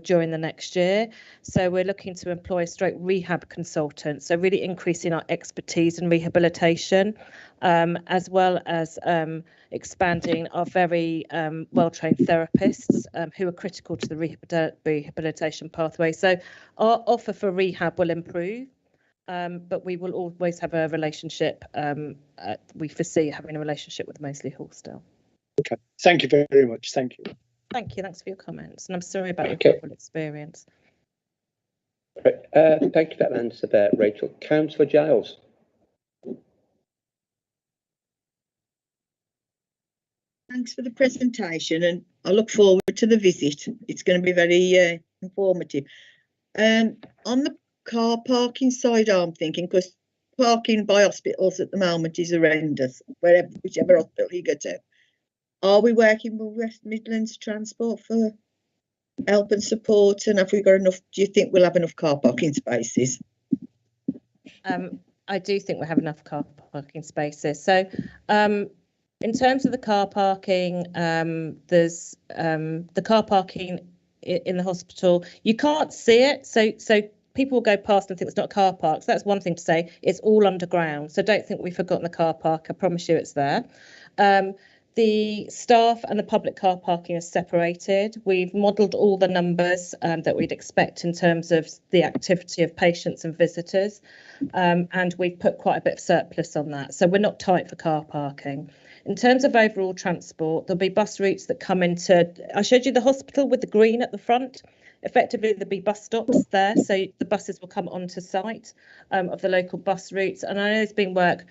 during the next year. So we're looking to employ a stroke rehab consultant, so really increasing our expertise in rehabilitation, as well as expanding our very well-trained therapists who are critical to the rehabilitation pathway. So our offer for rehab will improve. But we will always have a relationship. We foresee having a relationship with Moseley Hall still. Okay, thank you very much. Thank you. Thank you. Thanks for your comments, and I'm sorry about your horrible experience. Right. Thank you for that answer there, Rachel. Councillor Giles. Thanks for the presentation, and I look forward to the visit. It's going to be very informative. On the car parking side, I'm thinking, because parking by hospitals at the moment is horrendous, whichever hospital you go to. Are we working with West Midlands Transport for help and support, and have we got enough? Do you think we'll have enough car parking spaces? I do think we have enough car parking spaces. So in terms of the car parking, there's the car parking in the hospital. You can't see it, so people will go past and think it's not a car park. So that's one thing to say. It's all underground. So don't think we've forgotten the car park. I promise you it's there. The staff and the public car parking are separated. We've modelled all the numbers that we'd expect in terms of the activity of patients and visitors, and we've put quite a bit of surplus on that. So we're not tight for car parking. In terms of overall transport, there'll be bus routes that come into, I showed you the hospital with the green at the front. Effectively, there'll be bus stops there, so the buses will come onto site of the local bus routes. And I know there's been work,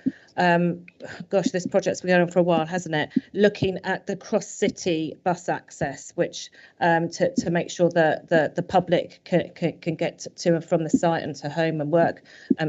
gosh, this project's been going on for a while, hasn't it? Looking at the cross-city bus access, which to make sure that the public can get to and from the site and to home and work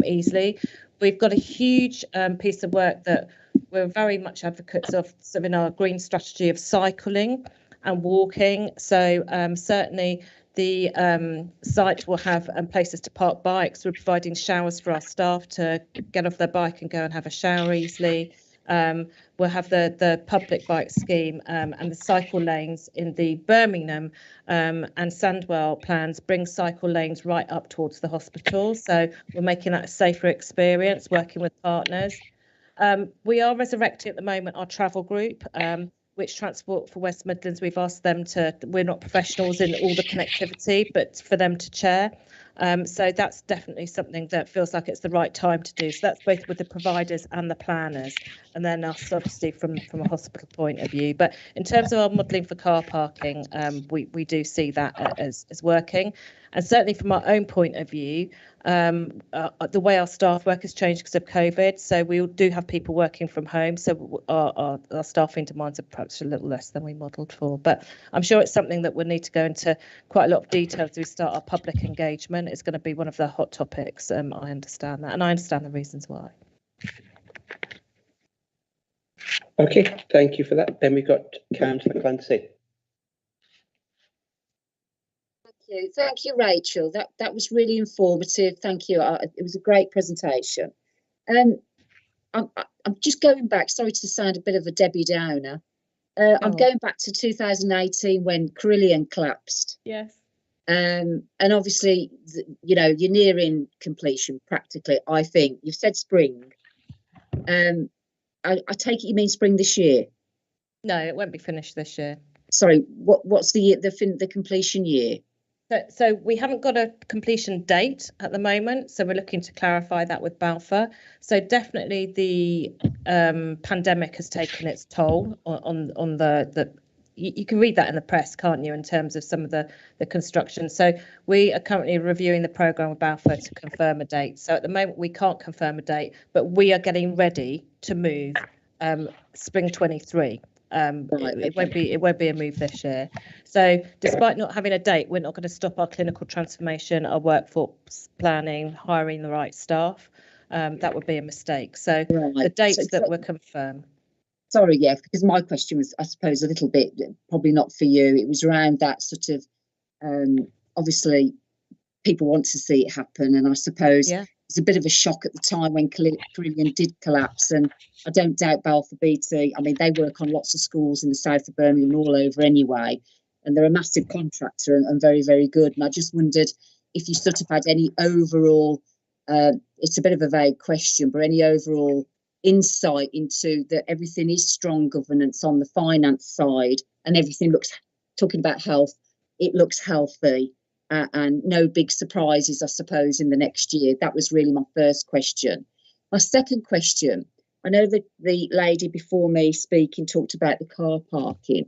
easily. We've got a huge piece of work that we're very much advocates of, so in our green strategy of cycling and walking. So certainly the site will have places to park bikes. We're providing showers for our staff to get off their bike and go and have a shower easily. We'll have the public bike scheme and the cycle lanes in the Birmingham and Sandwell plans bring cycle lanes right up towards the hospital. So we're making that a safer experience, working with partners. We are resurrecting at the moment our travel group, which Transport for West Midlands, we've asked them to, we're not professionals in all the connectivity, but for them to chair. So that's definitely something that feels like it's the right time to do. So that's both with the providers and the planners, and then us obviously from a hospital point of view. But in terms of our modelling for car parking, we do see that as working. And certainly from our own point of view, the way our staff work has changed because of COVID. So we do have people working from home. So our staffing demands are perhaps a little less than we modelled for. But I'm sure it's something that we'll need to go into quite a lot of detail as we start our public engagement. It's going to be one of the hot topics. I understand that, and I understand the reasons why. Okay, thank you for that. Then we've got Councillor Clancy. Thank you, Rachel. That was really informative. Thank you. It was a great presentation. I'm just going back. Sorry to sound a bit of a Debbie Downer. I'm going back to 2018 when Carillion collapsed. Yes. And obviously, you know, you're nearing completion practically. I think you've said spring. I take it you mean spring this year? No, it won't be finished this year. Sorry. What's the completion year? So we haven't got a completion date at the moment, so we're looking to clarify that with Balfour. So definitely the pandemic has taken its toll on the you can read that in the press, can't you, in terms of some of the construction. So we are currently reviewing the programme with Balfour to confirm a date. So at the moment we can't confirm a date, but we are getting ready to move spring 23. It won't be a move this year. So despite not having a date, we're not going to stop our clinical transformation, our workforce planning, hiring the right staff. That would be a mistake. So the dates that were confirmed. Sorry, yeah, because my question was, I suppose, a little bit, probably not for you. It was around that sort of, obviously, people want to see it happen. And I suppose it's a bit of a shock at the time when Carillion did collapse. And I don't doubt Balfour BT. I mean, they work on lots of schools in the south of Birmingham and all over anyway. And they're a massive contractor and very, very good. And I just wondered if you sort of had any overall, it's a bit of a vague question, but any overall insight into that everything is strong governance on the finance side and everything looks, talking about health, it looks healthy and no big surprises, I suppose, in the next year. That was really my first question. My second question, I know that the lady before me speaking talked about the car parking.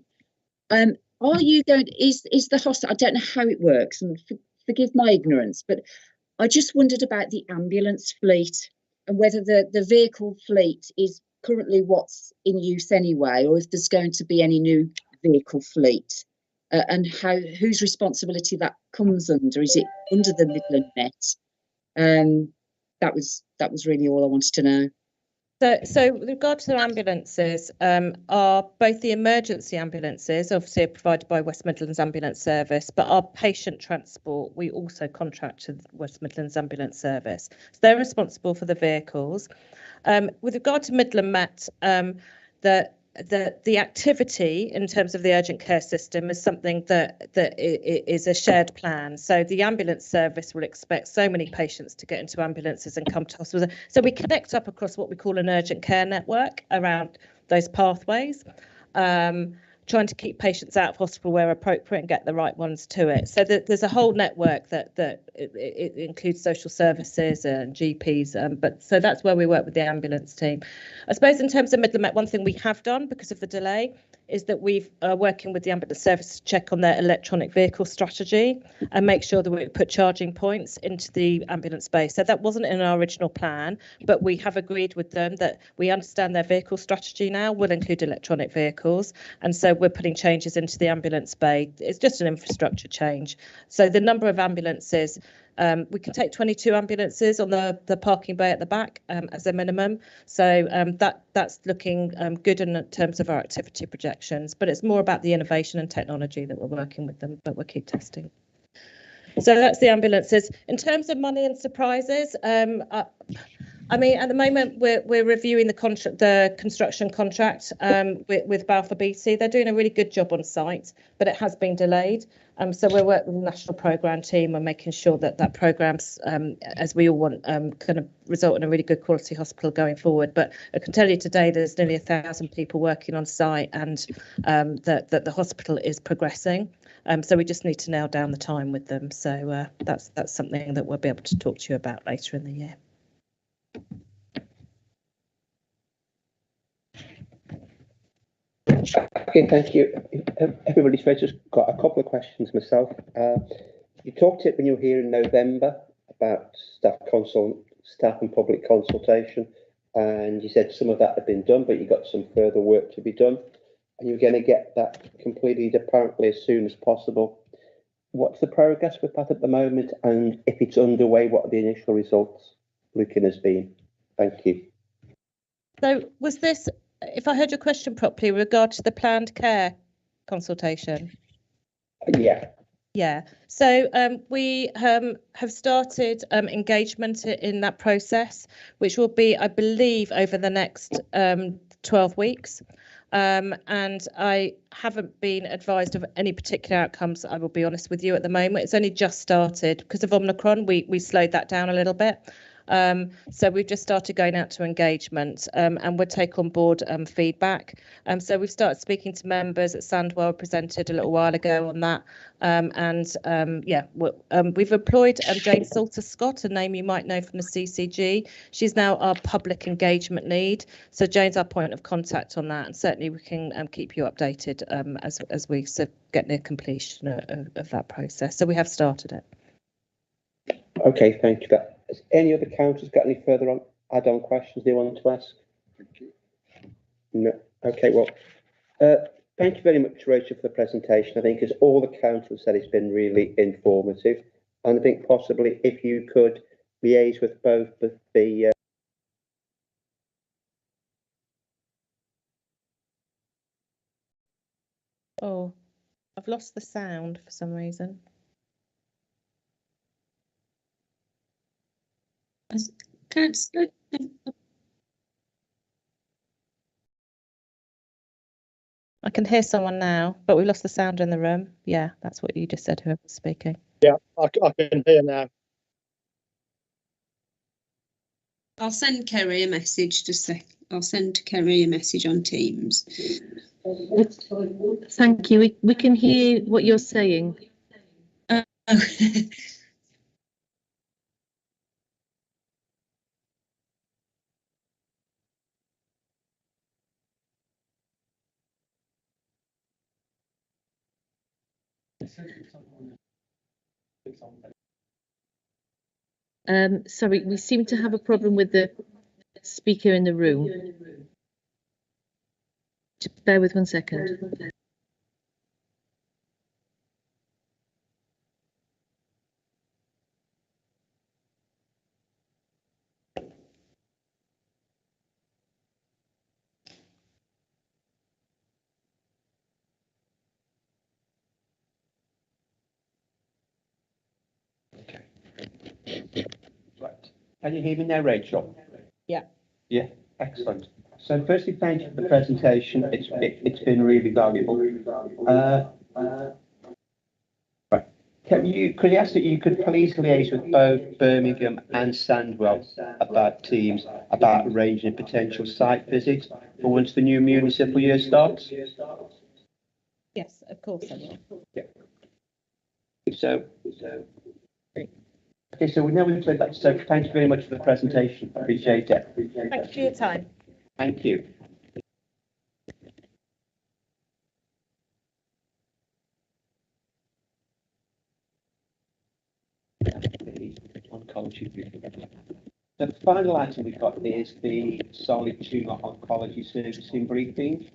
Are you going, is the hospital, I don't know how it works, and forgive my ignorance, but I just wondered about the ambulance fleet and whether the vehicle fleet is currently what's in use anyway, or if there's going to be any new vehicle fleet, and whose responsibility that comes under. Is it under the Midland Met? That was really all I wanted to know. So with regard to the ambulances, are both the emergency ambulances, obviously are provided by West Midlands Ambulance Service, but our patient transport, we also contract to West Midlands Ambulance Service. So they're responsible for the vehicles. With regard to Midland Met, the activity in terms of the urgent care system is something that is a shared plan. So the ambulance service will expect so many patients to get into ambulances and come to hospital. So we connect up across what we call an urgent care network around those pathways. trying to keep patients out of hospital where appropriate and get the right ones to it. So there's a whole network that it includes social services and GPs. But so that's where we work with the ambulance team. I suppose in terms of Midland Met, one thing we have done because of the delay is that we've working with the ambulance service to check on their electronic vehicle strategy and make sure that we put charging points into the ambulance space. So that wasn't in our original plan, but we have agreed with them that we understand their vehicle strategy now will include electronic vehicles. And so we're putting changes into the ambulance bay. It's just an infrastructure change. So the number of ambulances, we can take 22 ambulances on the parking bay at the back as a minimum. So that's looking good in terms of our activity projections, but it's more about the innovation and technology that we're working with them, but we'll keep testing. So that's the ambulances. In terms of money and surprises, I mean, at the moment we're reviewing the construction contract with Balfour Beatty. They're doing a really good job on site, but it has been delayed. So we're working with the national programme team and making sure that programmes, as we all want, kind of result in a really good quality hospital going forward. But I can tell you today there's nearly 1,000 people working on site, and that the hospital is progressing. So we just need to nail down the time with them. So that's something that we'll be able to talk to you about later in the year. Okay, thank you. Everybody's just got a couple of questions myself. You talked it when you were here in November about staff and public consultation, and you said some of that had been done, but you got some further work to be done, and you're going to get that completed apparently as soon as possible. What's the progress with that at the moment, and if it's underway, what are the initial results looking has been? Thank you. So was this, if I heard your question properly, with regard to the planned care consultation? Yeah. Yeah. So we have started engagement in that process, which will be, I believe, over the next 12 weeks. And I haven't been advised of any particular outcomes, I will be honest with you, at the moment. It's only just started because of Omicron. We slowed that down a little bit. So we've just started going out to engagement, and we'll take on board feedback. So we've started speaking to members at Sandwell, presented a little while ago on that. We've employed Jane Salter-Scott, a name you might know from the CCG. She's now our public engagement lead. So Jane's our point of contact on that, and certainly we can keep you updated as we get near completion of that process. So we have started it. Okay, thank you. Has any other councillors got any further add-on questions they want to ask? Thank you. No. Okay, well, thank you very much, Rachel, for the presentation. I think, as all the councillors said, it's been really informative. And I think possibly if you could liaise with both of the Oh, I've lost the sound for some reason. I can hear someone now, but we lost the sound in the room. Yeah, that's what you just said, whoever was speaking. Yeah, I can hear now. I'll send Kerry a message I'll send Kerry a message on Teams. Thank you. We can hear what you're saying. Sorry, we seem to have a problem with the speaker in the room. Just bear with 1 second. Right. Can you hear me now, Rachel? Yeah. Yeah, excellent. So firstly, thank you for the presentation. It's been really valuable. Right. Could I ask that you could please liaise with both Birmingham and Sandwell about teams about arranging a potential site visit for once the new municipal year starts? Yes, of course I will. So, okay, so we know we've said that. So thank you very much for the presentation. Appreciate it. Thank you for your time. Thank you. Oncology. The final item we've got is the solid tumor oncology servicing briefing.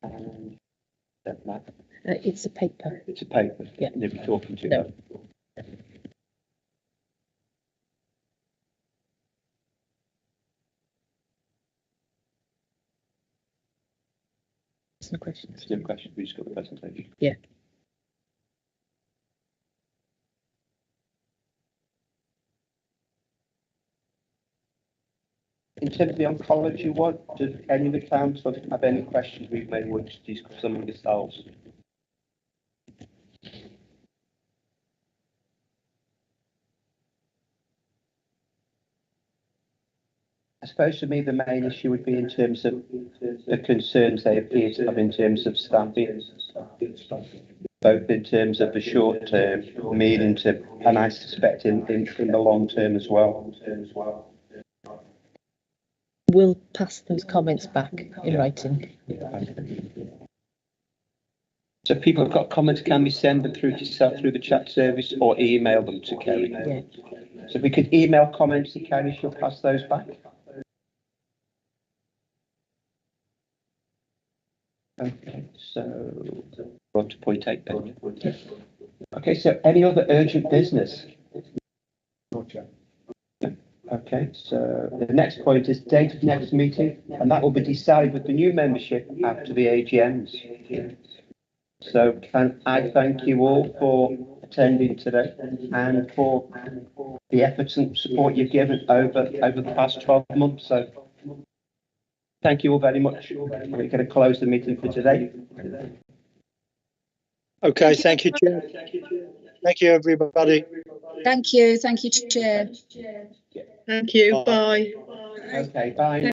And It's a paper. it's a paper. Yeah. They'll be talking to No. them. There's no questions. There's no question. We just got the presentation. Yeah. In terms of the oncology one, does any of the council have any questions we may wish to discuss among yourselves? I suppose for me the main issue would be in terms of the concerns they appear to have in terms of staffing, both in terms of the short term, medium term, and I suspect in the long term as well. We'll pass those comments back in writing. So if people have got comments, can we send them through to yourself through the chat service or email them to Kerry? Yeah. So if we could email comments to Kerry, she'll pass those back. Okay, so we're on to point 8 then. Okay, so any other urgent business? Okay, so the next point is date of next meeting, and that will be decided with the new membership after the AGMs. So can I thank you all for attending today and for the efforts and support you've given over the past 12 months. So thank you all very much. We're going to close the meeting for today. Okay, thank you, Chair. Thank you, everybody. Thank you, Chair. Thank you. Bye. Okay, bye.